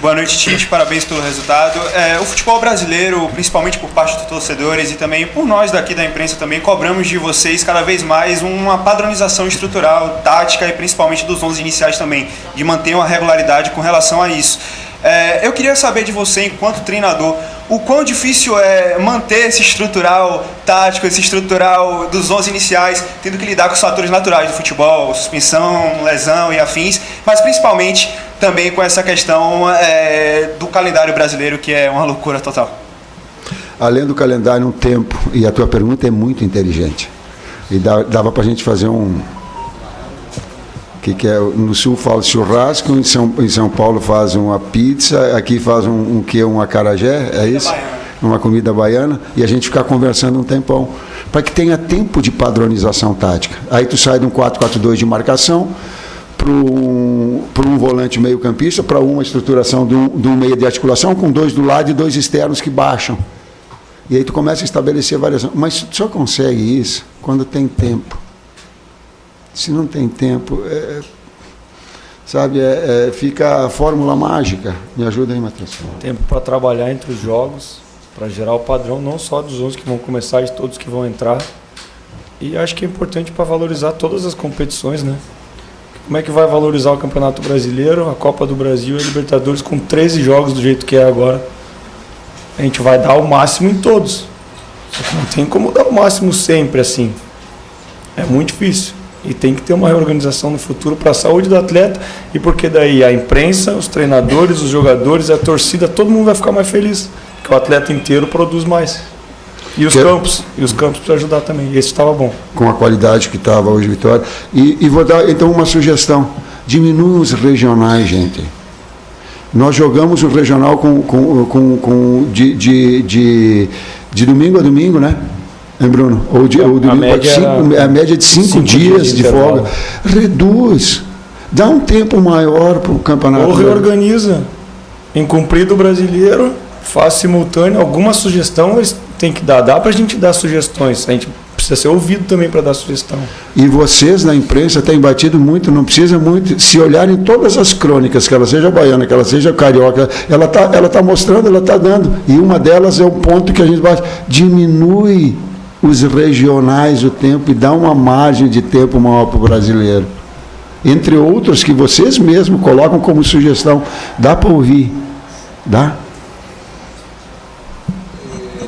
Boa noite, Tite. Parabéns pelo resultado. O futebol brasileiro, principalmente por parte dos torcedores e também por nós daqui da imprensa também, cobramos de vocês cada vez mais uma padronização estrutural, tática e principalmente dos 11 iniciais também, de manter uma regularidade com relação a isso. Eu queria saber de você, enquanto treinador, o quão difícil é manter esse estrutural tático, esse estrutural dos 11 iniciais, tendo que lidar com os fatores naturais do futebol, suspensão, lesão e afins, mas principalmente também com essa questão do calendário brasileiro, que é uma loucura total. Além do calendário, um tempo, e a tua pergunta é muito inteligente, e dava para a gente fazer que é, no sul fala churrasco, em São Paulo faz uma pizza, aqui faz um acarajé, é isso? Uma comida baiana, e a gente ficar conversando um tempão, para que tenha tempo de padronização tática. Aí tu sai de um 4-4-2 de marcação para um volante meio campista, para uma estruturação de um meio de articulação com 2 do lado e 2 externos que baixam. E aí tu começa a estabelecer variação. Mas só consegue isso quando tem tempo. Se não tem tempo, fica a fórmula mágica. Me ajuda aí, Matheus. Tempo para trabalhar entre os jogos, para gerar o padrão, não só dos 11 que vão começar, de todos que vão entrar. E acho que é importante para valorizar todas as competições, né? Como é que vai valorizar o Campeonato Brasileiro, a Copa do Brasil e a Libertadores com 13 jogos do jeito que é agora? A gente vai dar o máximo em todos. Só que não tem como dar o máximo sempre assim. É muito difícil. E tem que ter uma reorganização no futuro para a saúde do atleta, e porque daí a imprensa, os treinadores, os jogadores, a torcida, todo mundo vai ficar mais feliz, porque o atleta inteiro produz mais. E os campos para ajudar também. Esse estava bom. Com a qualidade que estava hoje, Vitória. E vou dar então uma sugestão. Diminuam os regionais, gente. Nós jogamos o regional de domingo a domingo, né? Bruno? Ou domingo, a média de 5 dias de folga. Reduz. Dá um tempo maior para o campeonato. Ou reorganiza. Em cumprido brasileiro, faz simultâneo. Alguma sugestão eles têm que dar. Dá para a gente dar sugestões. A gente precisa ser ouvido também para dar sugestão. E vocês na imprensa têm batido muito, não precisa muito. Se olharem todas as crônicas, que ela seja baiana, que ela seja carioca, ela tá mostrando, ela está dando. E uma delas é o ponto que a gente bate. Diminui os regionais o tempo e dá uma margem de tempo maior para o brasileiro. Entre outros que vocês mesmos colocam como sugestão. Dá para ouvir? Dá?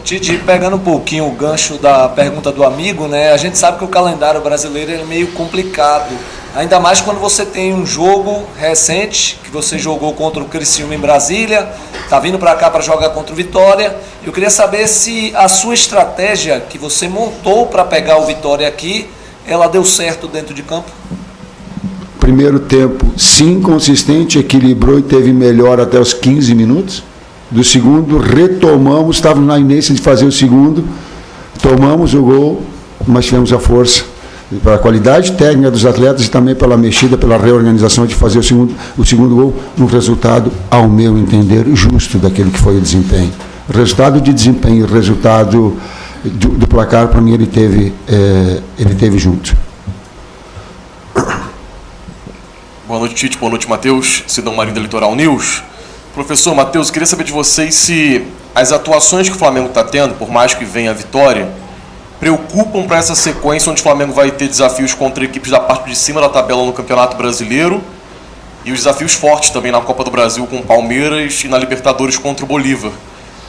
Tite, pegando um pouquinho o gancho da pergunta do amigo, né? A gente sabe que o calendário brasileiro é meio complicado. Ainda mais quando você tem um jogo recente, que você jogou contra o Criciúma em Brasília, está vindo para cá para jogar contra o Vitória. Eu queria saber se a sua estratégia que você montou para pegar o Vitória aqui, ela deu certo dentro de campo? Primeiro tempo, sim, consistente, equilibrou e teve melhor até os 15 minutos. Do segundo, retomamos, estávamos na inércia de fazer o segundo, tomamos o gol, mas tivemos a força, pela qualidade técnica dos atletas e também pela mexida, pela reorganização de fazer o segundo gol, um resultado, ao meu entender, justo daquele que foi o desempenho. Resultado de desempenho, resultado do placar, para mim, ele teve junto. Boa noite, Tite. Boa noite, Matheus. Sidão Marinho da Litoral News. Professor Matheus, queria saber de vocês se as atuações que o Flamengo está tendo, por mais que venha a vitória, preocupam para essa sequência onde o Flamengo vai ter desafios contra equipes da parte de cima da tabela no Campeonato Brasileiro e os desafios fortes também na Copa do Brasil com o Palmeiras e na Libertadores contra o Bolívar.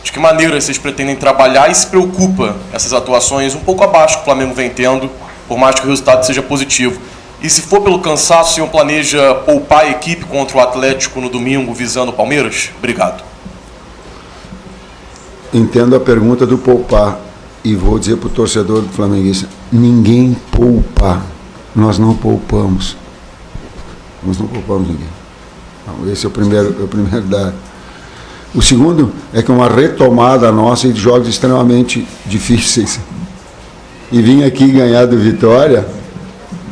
De que maneira vocês pretendem trabalhar e se preocupa essas atuações um pouco abaixo que o Flamengo vem tendo, por mais que o resultado seja positivo? E se for pelo cansaço, o senhor planeja poupar a equipe contra o Atlético no domingo, visando o Palmeiras? Obrigado. Entendo a pergunta do poupar. E vou dizer para o torcedor do flamenguista, ninguém poupa. Nós não poupamos. Nós não poupamos ninguém. Então, esse é o primeiro dado. O segundo é que uma retomada nossa de jogos extremamente difíceis. E vim aqui ganhar do Vitória,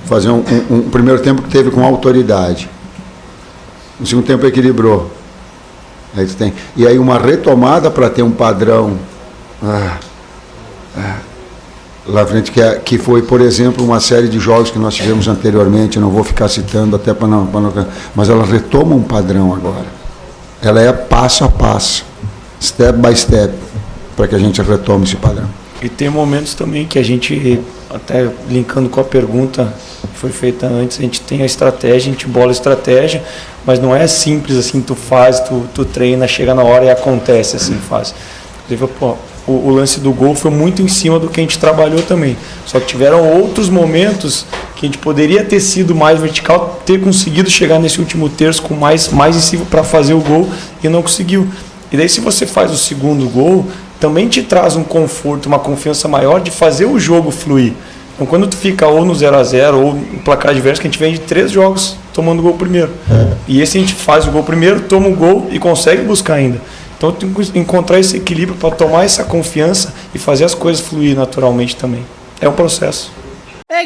fazer um primeiro tempo que teve com autoridade. No segundo tempo equilibrou. Aí tu tem. E aí uma retomada para ter um padrão lá frente, que foi, por exemplo, uma série de jogos que nós tivemos anteriormente, não vou ficar citando até para não, mas ela retoma um padrão agora. Ela é passo a passo, step by step, para que a gente retome esse padrão. E tem momentos também que a gente, até linkando com a pergunta que foi feita antes, a gente tem a estratégia, a gente bola a estratégia, mas não é simples assim, tu faz, tu treina, chega na hora e acontece assim, faz. Inclusive, pô, o lance do gol foi muito em cima do que a gente trabalhou também. Só que tiveram outros momentos que a gente poderia ter sido mais vertical, ter conseguido chegar nesse último terço com mais em cima para fazer o gol e não conseguiu. E daí se você faz o segundo gol, também te traz um conforto, uma confiança maior de fazer o jogo fluir. Então quando tu fica ou no 0-0 ou no placar adverso, que a gente vem de 3 jogos tomando gol primeiro. E esse a gente faz o gol primeiro, toma o gol e consegue buscar ainda. Então tem que encontrar esse equilíbrio para tomar essa confiança e fazer as coisas fluir naturalmente também. É um processo.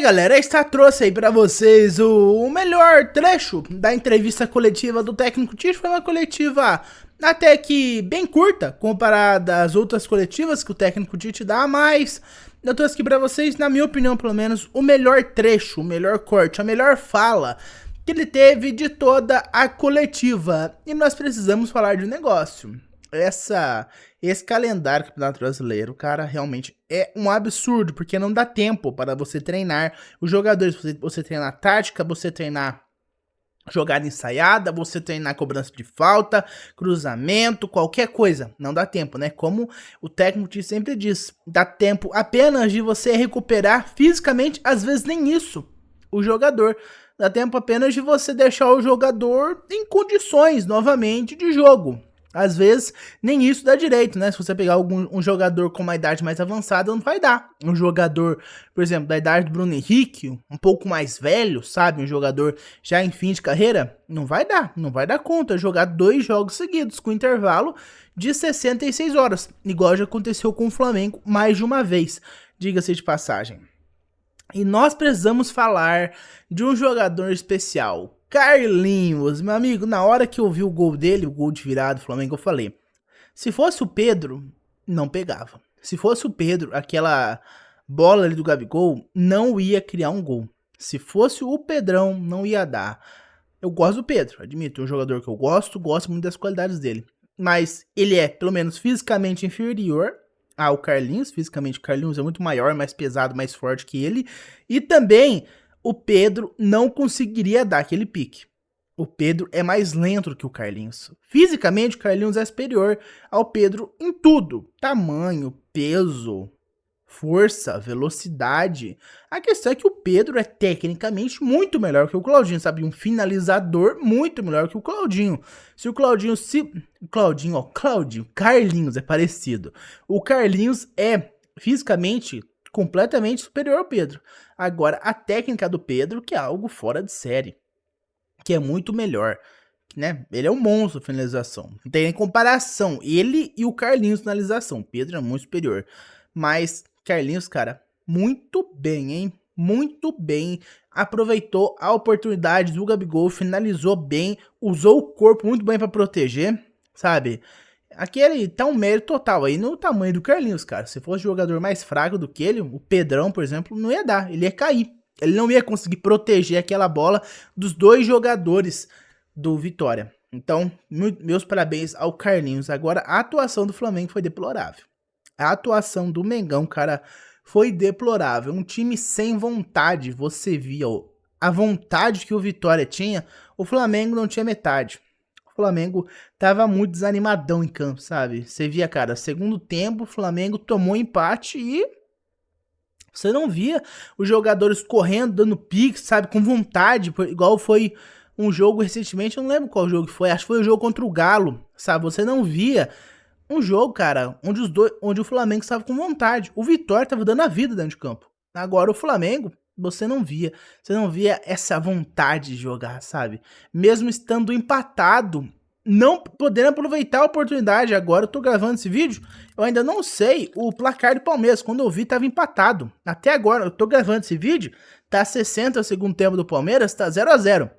Galera, a Star trouxe aí pra vocês o melhor trecho da entrevista coletiva do técnico Tite. Foi uma coletiva até que bem curta, comparada às outras coletivas que o técnico Tite dá, mas eu trouxe aqui pra vocês, na minha opinião pelo menos, o melhor trecho, o melhor corte, a melhor fala que ele teve de toda a coletiva. E nós precisamos falar de um negócio. Esse calendário do Campeonato Brasileiro, cara, realmente é um absurdo, porque não dá tempo para você treinar os jogadores, você treinar tática, você treinar jogada ensaiada, você treinar cobrança de falta, cruzamento, qualquer coisa. Não dá tempo, né? Como o técnico sempre diz, dá tempo apenas de você recuperar fisicamente, às vezes nem isso, o jogador. Dá tempo apenas de você deixar o jogador em condições, novamente, de jogo. Às vezes, nem isso dá direito, né? Se você pegar um jogador com uma idade mais avançada, não vai dar. Um jogador, por exemplo, da idade do Bruno Henrique, um pouco mais velho, sabe? Um jogador já em fim de carreira, não vai dar. Não vai dar conta jogar 2 jogos seguidos, com intervalo de 66 horas. Igual já aconteceu com o Flamengo mais de uma vez, diga-se de passagem. E nós precisamos falar de um jogador especial. Carlinhos, meu amigo, na hora que eu vi o gol dele, o gol de virada do Flamengo, eu falei, se fosse o Pedro, não pegava. Se fosse o Pedro, aquela bola ali do Gabigol, não ia criar um gol. Se fosse o Pedrão, não ia dar. Eu gosto do Pedro, admito, é um jogador que eu gosto muito das qualidades dele. Mas ele é, pelo menos fisicamente, inferior ao Carlinhos. Fisicamente, o Carlinhos é muito maior, mais pesado, mais forte que ele. E também o Pedro não conseguiria dar aquele pique. O Pedro é mais lento que o Carlinhos. Fisicamente, o Carlinhos é superior ao Pedro em tudo. Tamanho, peso, força, velocidade. A questão é que o Pedro é tecnicamente muito melhor que o Claudinho, sabe? Um finalizador muito melhor que o Claudinho. Se o Claudinho Carlinhos é parecido. O Carlinhos é fisicamente completamente superior ao Pedro. Agora, a técnica do Pedro, que é algo fora de série, que é muito melhor, né? Ele é um monstro de finalização. Não tem nem comparação. Ele e o Carlinhos finalização. Pedro é muito superior. Mas Carlinhos, cara, muito bem, hein? Muito bem. Aproveitou a oportunidade do Gabigol, finalizou bem, usou o corpo muito bem para proteger, sabe? Aquele tá um mérito total aí no tamanho do Carlinhos, cara. Se fosse jogador mais fraco do que ele, o Pedrão, por exemplo, não ia dar. Ele ia cair. Ele não ia conseguir proteger aquela bola dos 2 jogadores do Vitória. Então, meus parabéns ao Carlinhos. Agora, a atuação do Flamengo foi deplorável. A atuação do Mengão, cara, foi deplorável. Um time sem vontade. Você via a vontade que o Vitória tinha, o Flamengo não tinha metade. O Flamengo tava muito desanimadão em campo, sabe? Você via, cara, segundo tempo, o Flamengo tomou empate e você não via os jogadores correndo, dando pique, sabe? Com vontade, igual foi um jogo recentemente, eu não lembro qual jogo foi, acho que foi o jogo contra o Galo, sabe? Você não via um jogo, cara, onde o Flamengo estava com vontade. O Vitória estava dando a vida dentro de campo. Agora o Flamengo, você não via essa vontade de jogar, sabe? Mesmo estando empatado, não podendo aproveitar a oportunidade. Agora eu tô gravando esse vídeo, eu ainda não sei o placar do Palmeiras. Quando eu vi, tava empatado. Até agora, eu tô gravando esse vídeo, tá 60 segundo tempo do Palmeiras, tá 0-0.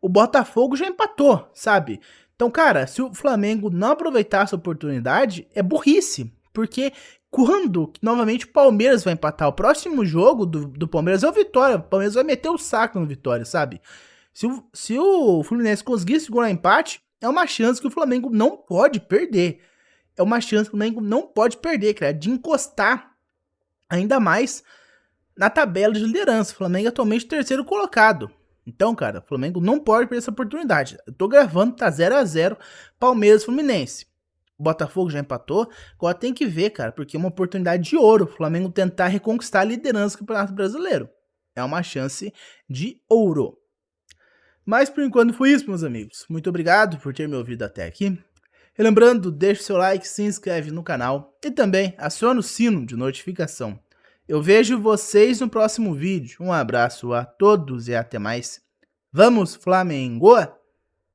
O Botafogo já empatou, sabe? Então, cara, se o Flamengo não aproveitar essa oportunidade, é burrice. Porque quando, novamente, o Palmeiras vai empatar, o próximo jogo do Palmeiras é o Vitória. O Palmeiras vai meter o saco no Vitória, sabe? Se o Fluminense conseguir segurar o empate, é uma chance que o Flamengo não pode perder. É uma chance que o Flamengo não pode perder, cara, de encostar ainda mais na tabela de liderança. O Flamengo é atualmente terceiro colocado. Então, cara, o Flamengo não pode perder essa oportunidade. Eu tô gravando, tá 0-0, Palmeiras e Fluminense. O Botafogo já empatou, agora tem que ver, cara, porque é uma oportunidade de ouro o Flamengo tentar reconquistar a liderança do Campeonato Brasileiro. É uma chance de ouro. Mas por enquanto foi isso, meus amigos. Muito obrigado por ter me ouvido até aqui. Lembrando, deixe seu like, se inscreve no canal e também aciona o sino de notificação. Eu vejo vocês no próximo vídeo. Um abraço a todos e até mais. Vamos, Flamengo!